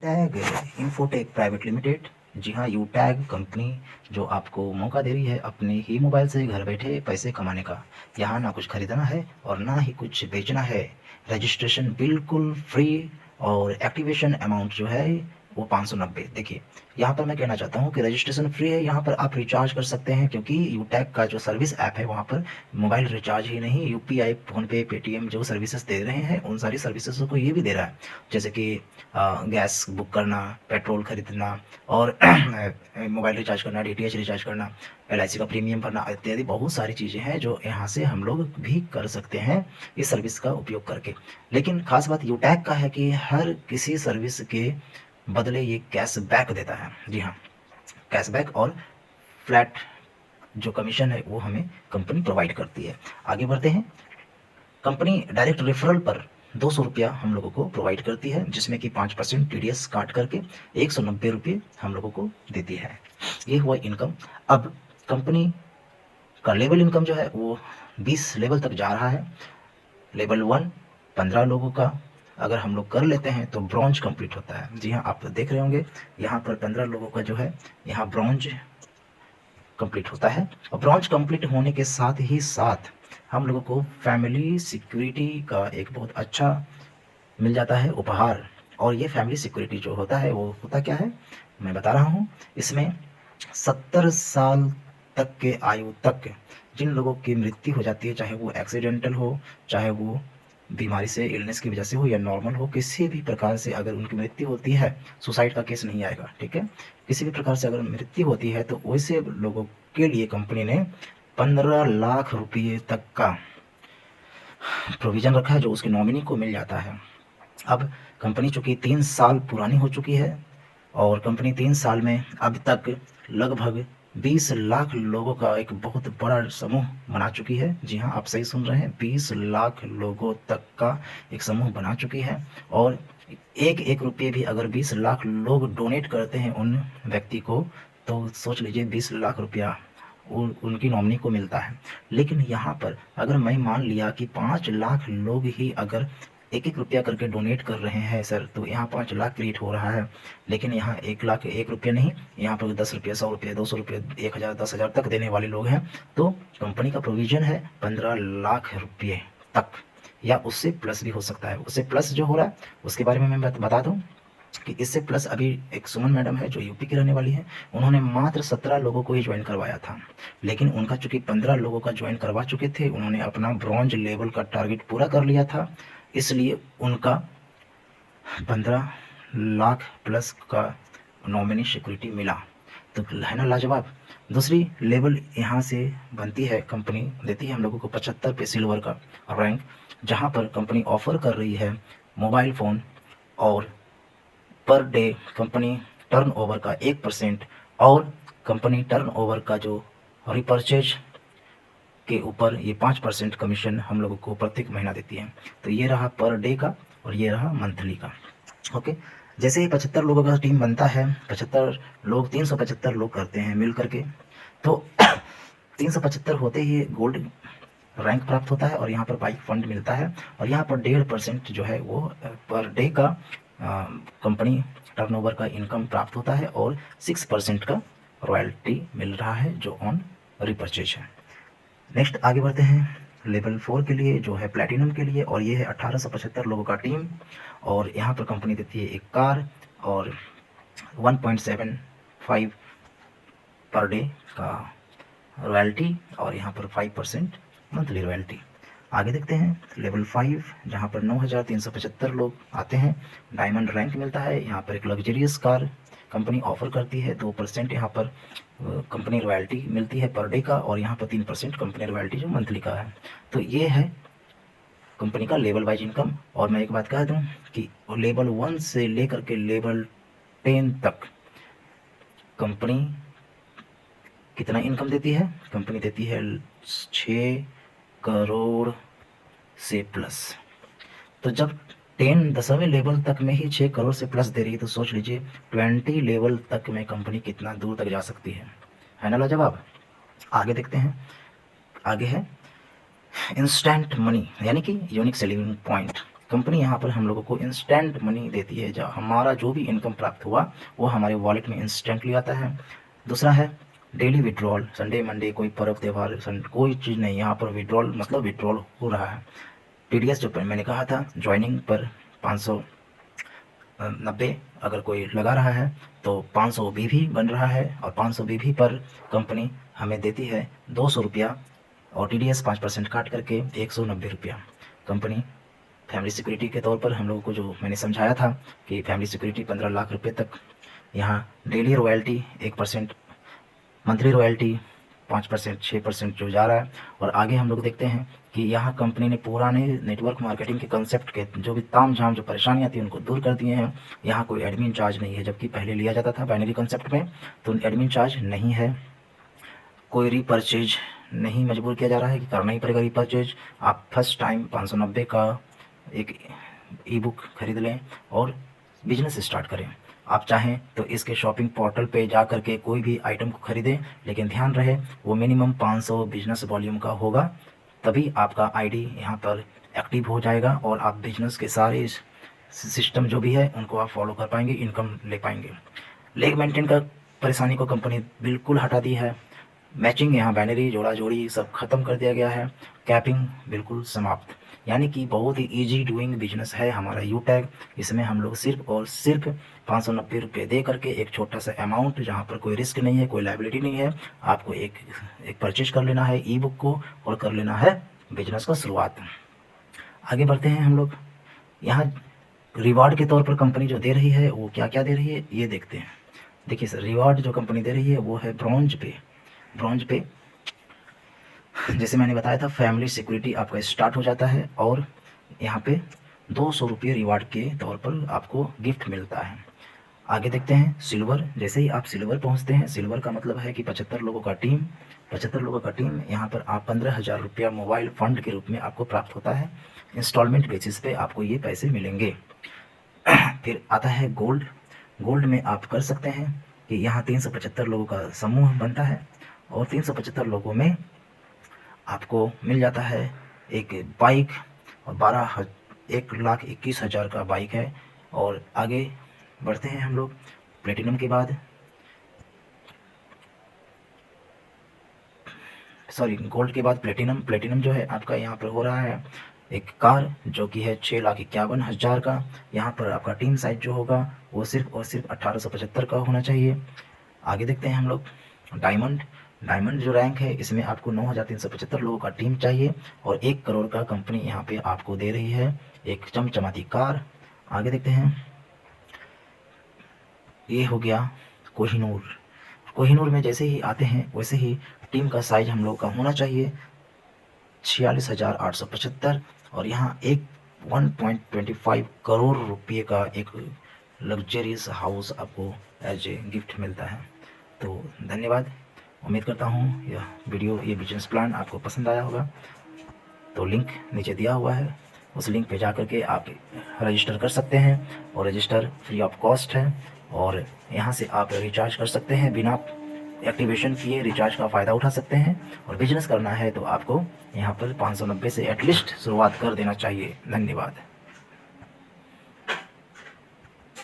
Tag Infotech private limited. जी हाँ, you tag company जो आपको मौका दे रही है अपने ही मोबाइल से घर बैठे पैसे कमाने का। यहाँ ना कुछ खरीदना है और ना ही कुछ बेचना है। रजिस्ट्रेशन बिल्कुल फ्री और एक्टिवेशन अमाउंट जो है वो 590। देखिए, यहाँ पर मैं कहना चाहता हूँ कि रजिस्ट्रेशन फ्री है। यहाँ पर आप रिचार्ज कर सकते हैं क्योंकि यू टैग का जो सर्विस ऐप है वहाँ पर मोबाइल रिचार्ज ही नहीं, यूपीआई, फ़ोनपे, पेटीएम जो सर्विसेज दे रहे हैं उन सारी सर्विसेज को ये भी दे रहा है। जैसे कि गैस बुक करना, पेट्रोल खरीदना और मोबाइल रिचार्ज करना, डीटीएच रिचार्ज करना, एलआईसी का प्रीमियम भरना इत्यादि बहुत सारी चीज़ें हैं जो यहाँ से हम लोग भी कर सकते हैं इस सर्विस का उपयोग करके। लेकिन खास बात यू टैग का है कि हर किसी सर्विस के बदले ये कैशबैक देता है। जी हाँ, कैशबैक और फ्लैट जो कमीशन है वो हमें कंपनी प्रोवाइड करती है। आगे बढ़ते हैं। कंपनी डायरेक्ट रेफरल पर 200 रुपया हम लोगों को प्रोवाइड करती है, जिसमें कि 5% टीडीएस काट करके 190 रुपये हम लोगों को देती है। ये हुआ इनकम। अब कंपनी का लेवल इनकम जो है वो 20 लेवल तक जा रहा है। लेवल 1 15 लोगों का अगर हम लोग कर लेते हैं तो ब्रॉन्ज कंप्लीट होता है। जी हाँ, आप देख रहे होंगे यहाँ पर 15 लोगों का जो है यहाँ ब्रॉन्ज कंप्लीट होता है। और ब्रॉन्ज कंप्लीट होने के साथ ही साथ हम लोगों को फैमिली सिक्योरिटी का एक बहुत अच्छा मिल जाता है उपहार। और ये फैमिली सिक्योरिटी जो होता है वो होता क्या है मैं बता रहा हूँ। इसमें 70 साल तक के आयु तक जिन लोगों की मृत्यु हो जाती है, चाहे वो एक्सीडेंटल हो, चाहे वो बीमारी से इलनेस की वजह से हो या नॉर्मल हो, किसी भी प्रकार से अगर उनकी मृत्यु होती है, सुसाइड का केस नहीं आएगा, ठीक है। किसी भी प्रकार से अगर मृत्यु होती है तो वैसे लोगों के लिए कंपनी ने 15 लाख रुपये तक का प्रोविज़न रखा है जो उसके नॉमिनी को मिल जाता है। अब कंपनी चूँकि 3 साल पुरानी हो चुकी है और कंपनी 3 साल में अब तक लगभग 20 लाख लोगों का एक बहुत बड़ा समूह बना चुकी है। जी हाँ, आप सही सुन रहे हैं, 20 लाख लोगों तक का एक समूह बना चुकी है। और एक रुपये भी अगर 20 लाख लोग डोनेट करते हैं उन व्यक्ति को, तो सोच लीजिए 20 लाख रुपया उनकी नॉमिनी को मिलता है। लेकिन यहाँ पर अगर मैं मान लिया कि 5 लाख लोग ही अगर एक रुपया करके डोनेट कर रहे हैं सर, तो यहाँ 5 लाख क्रिएट हो रहा है। लेकिन यहाँ 1 लाख 1 रुपया नहीं, यहाँ पर 10 रुपये, 100 रुपये, 200 रुपये, 1000, 10,000 तक देने वाले लोग हैं। तो कंपनी का प्रोविज़न है 15 लाख रुपये तक, या उससे प्लस भी हो सकता है। उससे प्लस जो हो रहा है उसके बारे में मैं बता दूँ कि इससे प्लस अभी एक सुमन मैडम है जो यूपी की रहने वाली है। उन्होंने मात्र 17 लोगों को ही ज्वाइन करवाया था, लेकिन उनका चूंकि 15 लोगों का ज्वाइन करवा चुके थे, उन्होंने अपना ब्रॉन्ज लेवल का टारगेट पूरा कर लिया था, इसलिए उनका 15 लाख प्लस का नॉमिनी सिक्योरिटी मिला। तो है ना लाजवाब। दूसरी लेवल यहाँ से बनती है, कंपनी देती है हम लोगों को 75 पे सिल्वर का रैंक, जहाँ पर कंपनी ऑफर कर रही है मोबाइल फ़ोन और पर डे कंपनी टर्नओवर का 1% और कंपनी टर्नओवर का जो रिपर्चेज के ऊपर ये 5% कमीशन हम लोगों को प्रत्येक महीना देती है। तो ये रहा पर डे का और ये रहा मंथली का। ओके, जैसे ही 75 लोगों का टीम बनता है, 75 लोग 375 लोग करते हैं मिल करके, तो 375 होते ही गोल्ड रैंक प्राप्त होता है और यहाँ पर बाइक फंड मिलता है। और यहाँ पर 1.5% जो है वो पर डे का कंपनी टर्नओवर का इनकम प्राप्त होता है और 6% का रॉयल्टी मिल रहा है जो ऑन रिपर्चेज है। नेक्स्ट आगे बढ़ते हैं लेवल 4 के लिए जो है प्लैटिनम के लिए, और ये है 1875 लोगों का टीम। और यहाँ पर कंपनी देती है एक कार और 1.75 पर डे का रॉयल्टी और यहाँ पर 5% मंथली रॉयल्टी। आगे देखते हैं लेवल 5 जहाँ पर 9375 लोग आते हैं, डायमंड रैंक मिलता है। यहाँ पर एक लग्जरियस कार कंपनी ऑफर करती है, 2% यहाँ पर कंपनी रॉयल्टी मिलती है पर डे का, और यहाँ पर 3% कंपनी रॉयल्टी जो मंथली का है। तो ये है कंपनी का लेवल वाइज इनकम। और मैं एक बात कह दूँ कि लेवल 1 से लेकर के लेवल 10 तक कंपनी कितना इनकम देती है, कंपनी देती है 6 करोड़ से प्लस। तो जब 10वें लेवल तक में ही 6 करोड़ से प्लस दे रही है, तो सोच लीजिए 20 लेवल तक में कंपनी कितना दूर तक जा सकती है ना लाजवाब। आगे देखते हैं, आगे है इंस्टेंट मनी यानी कि यूनिक सेलिंग पॉइंट। कंपनी यहाँ पर हम लोगों को इंस्टेंट मनी देती है, जो हमारा जो भी इनकम प्राप्त हुआ वो हमारे वॉलेट में इंस्टेंटली आता है। दूसरा है डेली विड्रॉल, संडे मंडे कोई पर्व त्यौहार कोई चीज़ नहीं, यहाँ पर विड्रॉल मतलब विड्रॉल हो रहा है। TDS जो मैंने कहा था ज्वाइनिंग पर 590 अगर कोई लगा रहा है तो 500 BV बन रहा है, और 500 BV पर कंपनी हमें देती है 200 रुपया, और TDS 5% काट करके 190 रुपया। कंपनी फैमिली सिक्योरिटी के तौर पर हम लोगों को जो मैंने समझाया था कि फैमिली सिक्योरिटी 15 लाख रुपये तक, यहाँ डेली रॉयल्टी 1%, मंथली रॉयल्टी 5%, 6% जो जा रहा है। और आगे हम लोग देखते हैं कि यहाँ कंपनी ने पुराने नेटवर्क मार्केटिंग के कंसेप्ट के जो भी ताम झाम जो परेशानियाँ थी उनको दूर कर दिए हैं। यहाँ कोई एडमिन चार्ज नहीं है, जबकि पहले लिया जाता था बाइनरी कंसेप्ट में, तो एडमिन चार्ज नहीं है। कोई रीपरचेज नहीं मजबूर किया जा रहा है कि करना ही पड़ेगा रीपरचेज। आप फर्स्ट टाइम 590 का एक ई-बुक खरीद लें और बिजनेस स्टार्ट करें। आप चाहें तो इसके शॉपिंग पोर्टल पे जा करके कोई भी आइटम को खरीदें, लेकिन ध्यान रहे वो मिनिमम 500 बिजनेस वॉल्यूम का होगा, तभी आपका आईडी यहाँ पर एक्टिव हो जाएगा और आप बिजनेस के सारे सिस्टम जो भी है उनको आप फॉलो कर पाएंगे, इनकम ले पाएंगे। लेग मेंटेन का परेशानी को कंपनी बिल्कुल हटा दी है। मैचिंग यहाँ बाइनरी जोड़ा जोड़ी सब खत्म कर दिया गया है। कैपिंग बिल्कुल समाप्त, यानी कि बहुत ही इजी डूइंग बिजनेस है हमारा यूटैग। इसमें हम लोग सिर्फ और सिर्फ 590 रुपये दे करके एक छोटा सा अमाउंट, जहाँ पर कोई रिस्क नहीं है, कोई लायबिलिटी नहीं है, आपको एक परचेज कर लेना है ई-बुक को और कर लेना है बिजनेस का शुरुआत। आगे बढ़ते हैं हम लोग। यहाँ रिवार्ड के तौर पर कंपनी जो दे रही है वो क्या क्या दे रही है ये देखते हैं। देखिए सर, रिवार्ड जो कंपनी दे रही है वो है ब्रॉन्ज पे। ब्रॉन्ज पे जैसे मैंने बताया था फैमिली सिक्योरिटी आपका स्टार्ट हो जाता है, और यहाँ पे 200 रुपये रिवार्ड के तौर पर आपको गिफ्ट मिलता है। आगे देखते हैं सिल्वर। जैसे ही आप सिल्वर पहुँचते हैं, सिल्वर का मतलब है कि 75 लोगों का टीम, 75 लोगों का टीम, यहाँ पर आप 15,000 रुपया मोबाइल फंड के रूप में आपको प्राप्त होता है। इंस्टॉलमेंट बेसिस पे आपको ये पैसे मिलेंगे। फिर आता है गोल्ड। गोल्ड में आप कर सकते हैं कि यहाँ 375 लोगों का समूह बनता है, और 375 लोगों में आपको मिल जाता है एक बाइक, और 1,21,000 का बाइक है। और आगे बढ़ते हैं हम लोग प्लेटिनम के बाद, सॉरी गोल्ड के बाद प्लेटिनम। प्लेटिनम जो है आपका यहाँ पर हो रहा है एक कार जो कि है 6,51,000 का। यहाँ पर आपका टीम साइज जो होगा वो सिर्फ और सिर्फ 1875 का होना चाहिए। आगे देखते हैं हम लोग डायमंड। डायमंड जो रैंक है इसमें आपको 9,375 लोगों का टीम चाहिए, और 1 करोड़ का कंपनी यहाँ पे आपको दे रही है एक चमचमाती कार। आगे देखते हैं, ये हो गया कोहिनूर। कोहिनूर में जैसे ही आते हैं वैसे ही टीम का साइज हम लोग का होना चाहिए 46,875, और यहाँ एक 1.25 करोड़ रुपये का एक लग्जरियस हाउस आपको एज ए गिफ्ट मिलता है। तो धन्यवाद। उम्मीद करता हूँ यह वीडियो, ये बिजनेस प्लान आपको पसंद आया होगा। तो लिंक नीचे दिया हुआ है, उस लिंक पे जा कर के आप रजिस्टर कर सकते हैं, और रजिस्टर फ्री ऑफ कॉस्ट है, और यहाँ से आप रिचार्ज कर सकते हैं बिना एक्टिवेशन किए, रिचार्ज का फ़ायदा उठा सकते हैं। और बिजनेस करना है तो आपको यहाँ पर 590 से एटलीस्ट शुरुआत कर देना चाहिए। धन्यवाद।